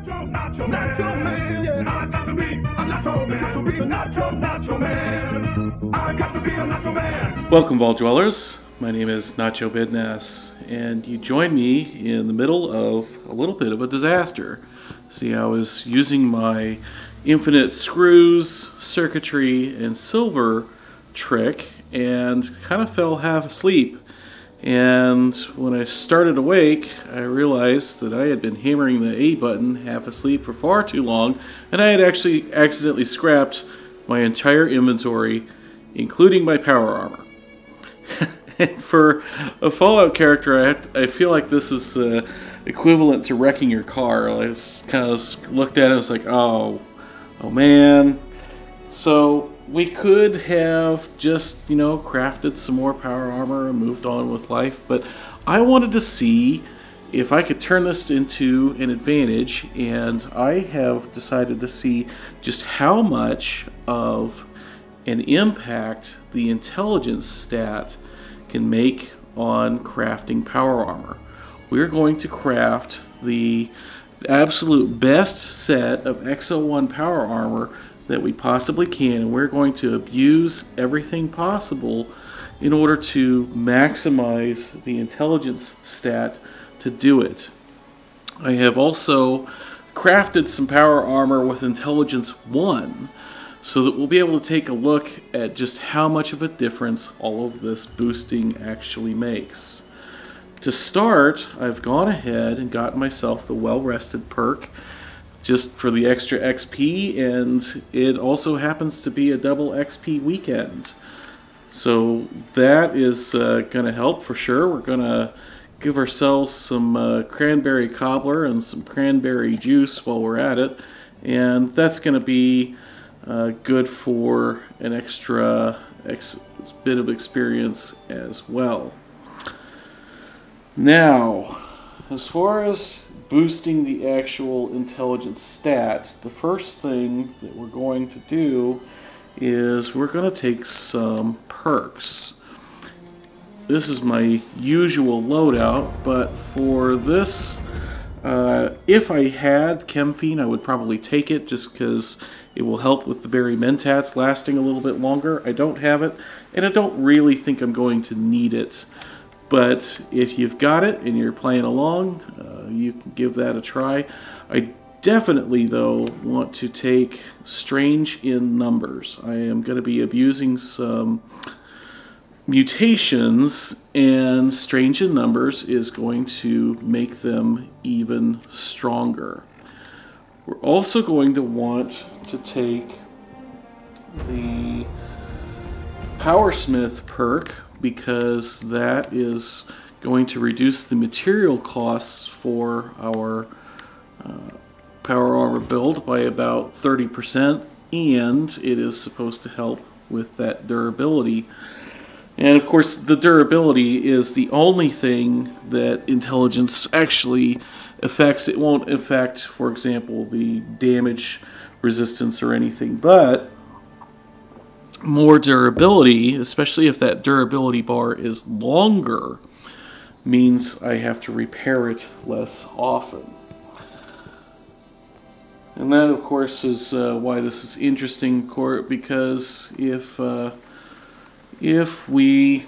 Nacho man, yeah. I got to be a Nacho man. Got to be a Nacho man. I got to be a Nacho man. Welcome, Vault Dwellers. My name is Nacho Bidness, and you join me in the middle of a little bit of a disaster. See, I was using my infinite screws, circuitry, and silver trick, and kind of fell half asleep. And when I started awake, I realized that I had been hammering the A button half asleep for far too long, and I had actually accidentally scrapped my entire inventory, including my power armor. And for a Fallout character, I feel like this is equivalent to wrecking your car. I just kind of looked at it and was like, oh man. So we could have just, crafted some more power armor and moved on with life, but I wanted to see if I could turn this into an advantage, and I have decided to see just how much of an impact the intelligence stat can make on crafting power armor. We're going to craft the absolute best set of XO1 power armor that we possibly can, and we're going to abuse everything possible in order to maximize the intelligence stat to do it. I have also crafted some power armor with intelligence 1 so that we'll be able to take a look at just how much of a difference all of this boosting actually makes. To start, I've gone ahead and gotten myself the well-rested perk just for the extra XP, and it also happens to be a double XP weekend. So that is going to help for sure. We're going to give ourselves some cranberry cobbler and some cranberry juice while we're at it, and that's going to be good for an extra bit of experience as well. Now, as far as boosting the actual intelligence stat, the first thing that we're going to do is we're going to take some perks. This is my usual loadout, but for this, if I had Chemfiend, I would probably take it just because it will help with the berry mentats lasting a little bit longer. I don't have it, and I don't really think I'm going to need it. But if you've got it and you're playing along, you can give that a try. I definitely, though, want to take Strange in Numbers. I am going to be abusing some mutations, and Strange in Numbers is going to make them even stronger. We're also going to want to take the Powersmith perk, because that is going to reduce the material costs for our power armor build by about 30%, and it is supposed to help with that durability. And of course, the durability is the only thing that intelligence actually affects. It won't affect, for example, the damage resistance or anything, but more durability, especially if that durability bar is longer, means I have to repair it less often. And that, of course, is why this is interesting, because if we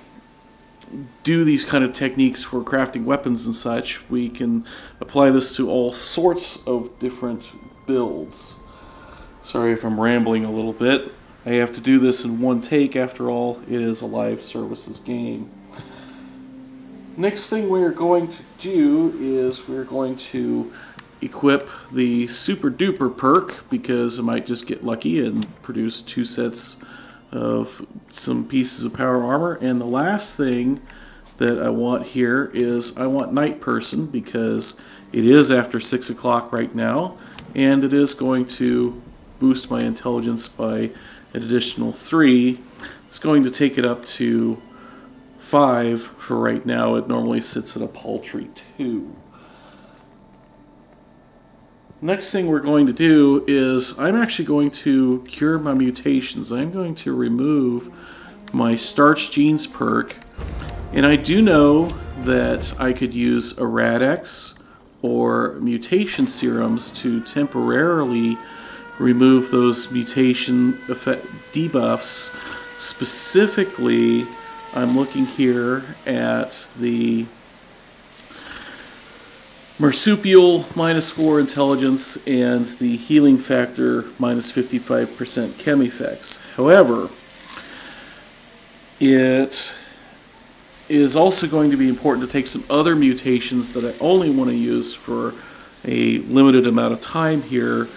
do these kind of techniques for crafting weapons and such, we can apply this to all sorts of different builds. Sorry if I'm rambling a little bit. I have to do this in one take. After all, it is a live services game. Next thing we're going to do is we're going to equip the Super Duper perk, because I might just get lucky and produce 2 sets of some pieces of power armor. And the last thing that I want here is I want Night Person, because it is after 6 o'clock right now, and it is going to boost my intelligence by an additional 3. It's going to take it up to 5 for right now. It normally sits at a paltry 2. Next thing we're going to do is I'm actually going to cure my mutations. I'm going to remove my Starch Genes perk, and I do know that I could use a Radex or mutation serums to temporarily remove those mutation effect debuffs. Specifically, I'm looking here at the marsupial -4 intelligence and the healing factor -55% chem effects. However, it is also going to be important to take some other mutations that I only want to use for a limited amount of time here.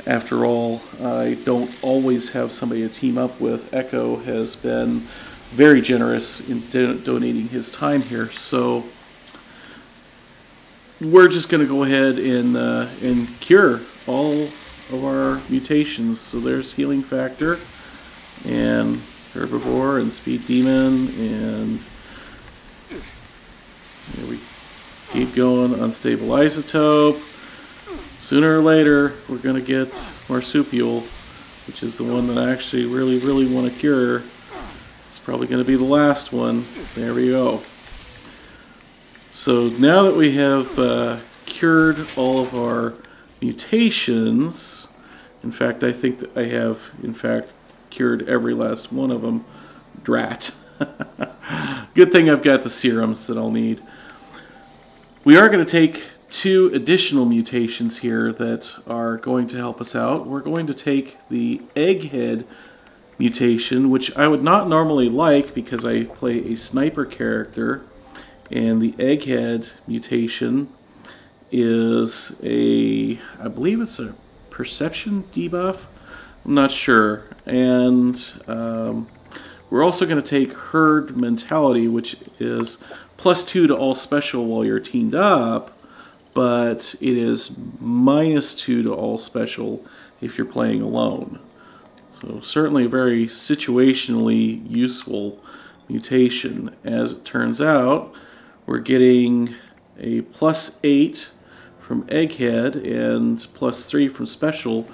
After all, I don't always have somebody to team up with. Echo has been very generous in donating his time here, so we're just going to go ahead and cure all of our mutations. So there's healing factor and herbivore and speed demon, and here we keep going. Unstable isotope. Sooner or later, we're going to get marsupial, which is the one that I actually really want to cure. It's probably going to be the last one. There we go. So now that we have cured all of our mutations, in fact, I think that I have, in fact, cured every last one of them. Drat. Good thing I've got the serums that I'll need. We are going to take 2 additional mutations here that are going to help us out. We're going to take the egghead mutation, which I would not normally like because I play a sniper character, and the egghead mutation is a, I believe it's a perception debuff. I'm not sure. And we're also going to take herd mentality, which is +2 to all special while you're teamed up, but it is -2 to all special if you're playing alone. So certainly a very situationally useful mutation. As it turns out, we're getting a +8 from egghead and +3 from special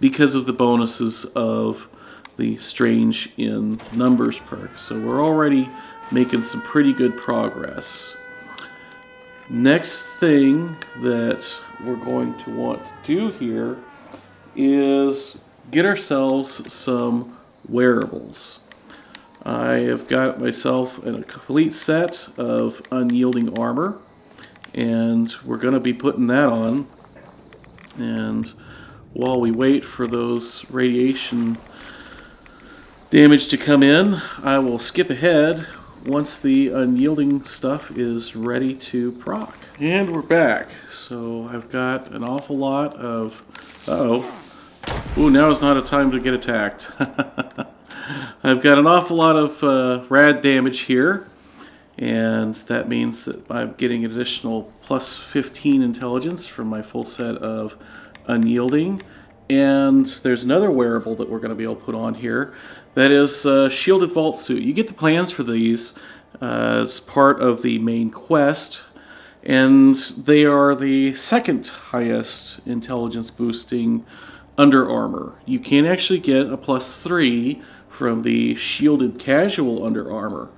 because of the bonuses of the strange in numbers perk. So we're already making some pretty good progress. Next thing that we're going to want to do here is get ourselves some wearables. I have got myself a complete set of unyielding armor, and we're going to be putting that on. And while we wait for those radiation damage to come in, I will skip ahead once the unyielding stuff is ready to proc. And we're back. So I've got an awful lot of... Ooh, now is not a time to get attacked. I've got an awful lot of rad damage here, and that means that I'm getting an additional +15 intelligence from my full set of unyielding. And there's another wearable that we're going to be able to put on here. That is Shielded Vault Suit. You get the plans for these as part of the main quest, and they are the second highest intelligence boosting under armor. You can actually get a +3 from the Shielded Casual under armor.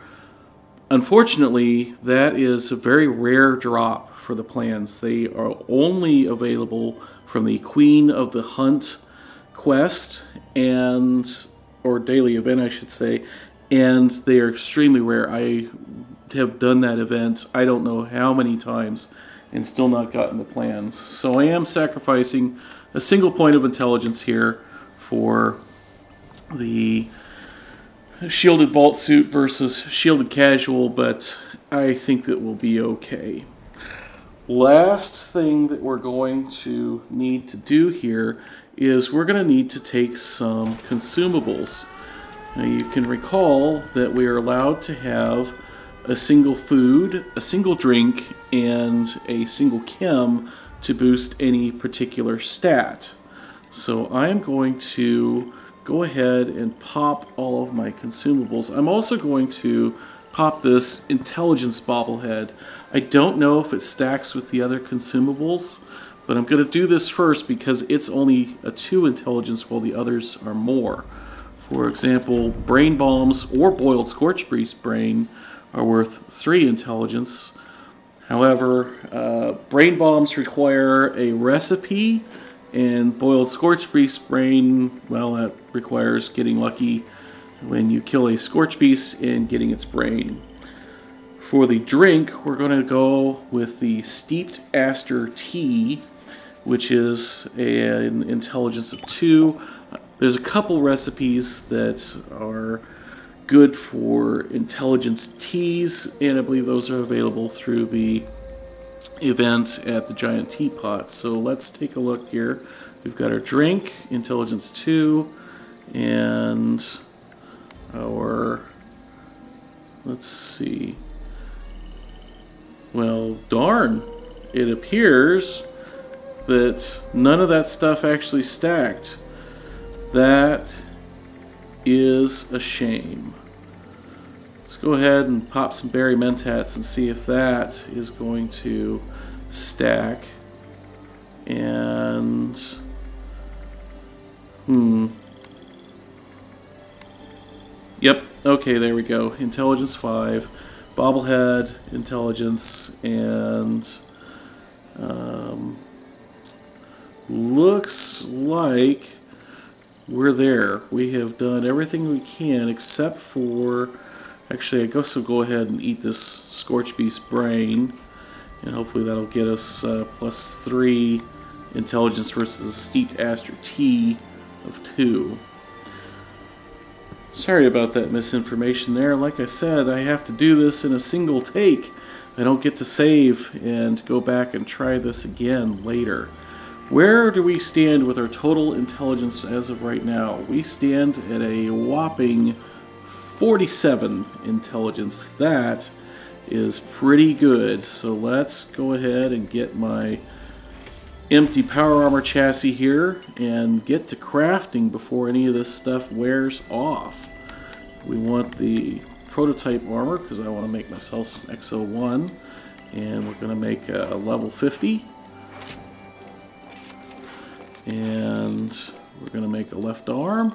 Unfortunately, that is a very rare drop for the plans. They are only available from the Queen of the Hunt quest, or daily event I should say, and they are extremely rare. I have done that event I don't know how many times and still not gotten the plans. So I am sacrificing a single point of intelligence here for the Shielded Vault Suit versus Shielded Casual, but I think that will be okay. Last thing that we're going to need to do here is we're going to need to take some consumables. Now you can recall that we are allowed to have a single food, a single drink, and a single chem to boost any particular stat. So I am going to go ahead and pop all of my consumables. I'm also going to pop this intelligence bobblehead. I don't know if it stacks with the other consumables, but I'm going to do this first because it's only a 2 intelligence while the others are more. For example, brain bombs or boiled scorch breeze brain are worth 3 intelligence. However, brain bombs require a recipe, and boiled scorched beast brain, well, that requires getting lucky when you kill a scorched beast and getting its brain. For the drink, we're going to go with the steeped aster tea, which is an intelligence of 2. There's a couple recipes that are good for intelligence teas, and I believe those are available through the event at the Giant Teapot. So let's take a look here. We've got our drink, intelligence 2, and our, let's see, well, darn, it appears that none of that stuff actually stacked. That is a shame. Let's go ahead and pop some berry mentats and see if that is going to stack. And yep, okay, there we go. Intelligence 5, bobblehead, intelligence, and looks like we're there. We have done everything we can except for, actually I guess we'll go ahead and eat this scorched beast brain, and hopefully that'll get us +3 intelligence versus a steeped aster tea of 2. Sorry about that misinformation there. Like I said, I have to do this in a single take. I don't get to save and go back and try this again later. Where do we stand with our total intelligence as of right now? We stand at a whopping 47 intelligence. That is pretty good. So let's go ahead and get my empty power armor chassis here and get to crafting before any of this stuff wears off. We want the prototype armor because I want to make myself some XO1, and we're going to make a level 50. And we're going to make a left arm.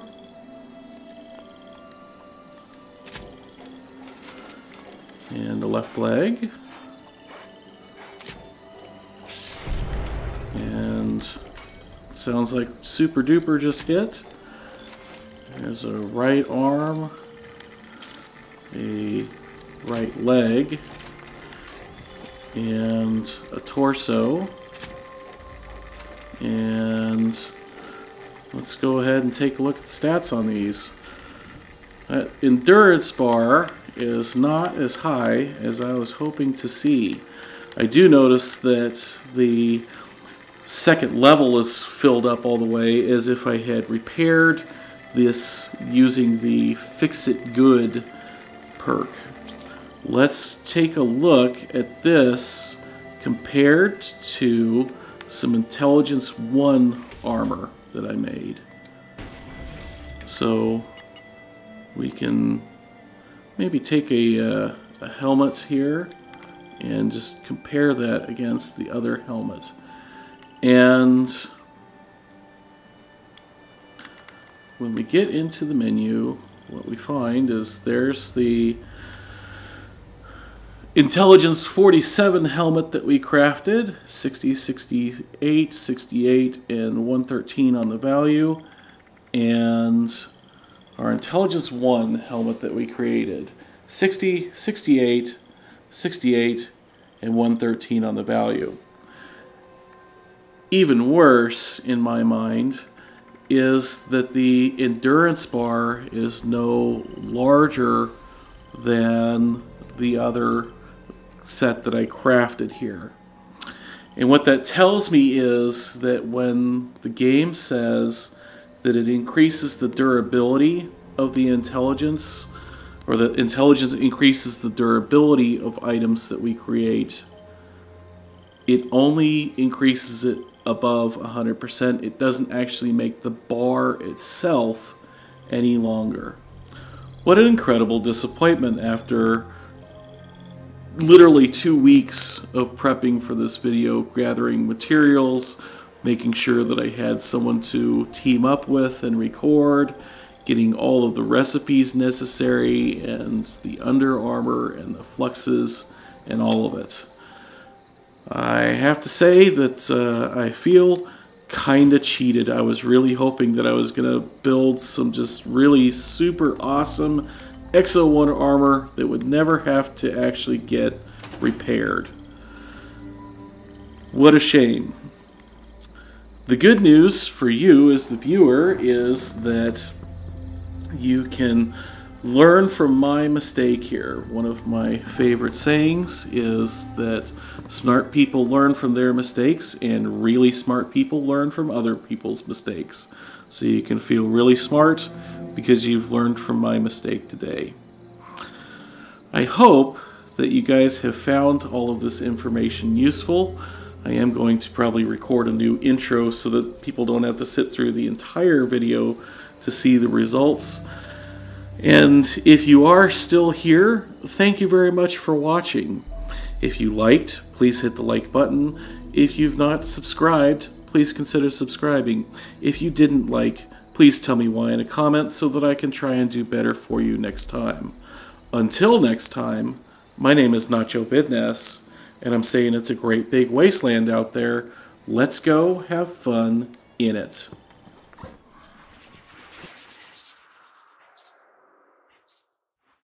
And a left leg. And sounds like super duper just hit. There's a right arm, a right leg, and a torso. And let's go ahead and take a look at the stats on these. That endurance bar is not as high as I was hoping to see. I do notice that the second level is filled up all the way as if I had repaired this using the Fix It Good perk. Let's take a look at this compared to some Intelligence 1 armor that I made. So we can maybe take a helmet here and just compare that against the other helmet. And when we get into the menu, what we find is there's the Intelligence 47 helmet that we crafted, 60, 68, 68, and 113 on the value, and our Intelligence 1 helmet that we created, 60, 68, 68, and 113 on the value. Even worse, in my mind, is that the endurance bar is no larger than the other set that I crafted here. And what that tells me is that when the game says that it increases the durability of the intelligence, or the intelligence increases the durability of items that we create, it only increases it above 100%. It doesn't actually make the bar itself any longer. What an incredible disappointment after literally 2 weeks of prepping for this video, gathering materials, making sure that I had someone to team up with and record, getting all of the recipes necessary, and the under armor and the fluxes and all of it. I have to say that I feel kind of cheated. I was really hoping that I was going to build some just really super awesome Exo 1 armor that would never have to actually get repaired. What a shame. The good news for you as the viewer is that you can learn from my mistake here. One of my favorite sayings is that smart people learn from their mistakes and really smart people learn from other people's mistakes. So you can feel really smart because you've learned from my mistake today. I hope that you guys have found all of this information useful. I am going to probably record a new intro so that people don't have to sit through the entire video to see the results. And if you are still here, thank you very much for watching. If you liked, please hit the like button. If you've not subscribed, please consider subscribing. If you didn't like, please tell me why in a comment so that I can try and do better for you next time. Until next time, my name is Nacho Bidness, and I'm saying it's a great big wasteland out there. Let's go have fun in it.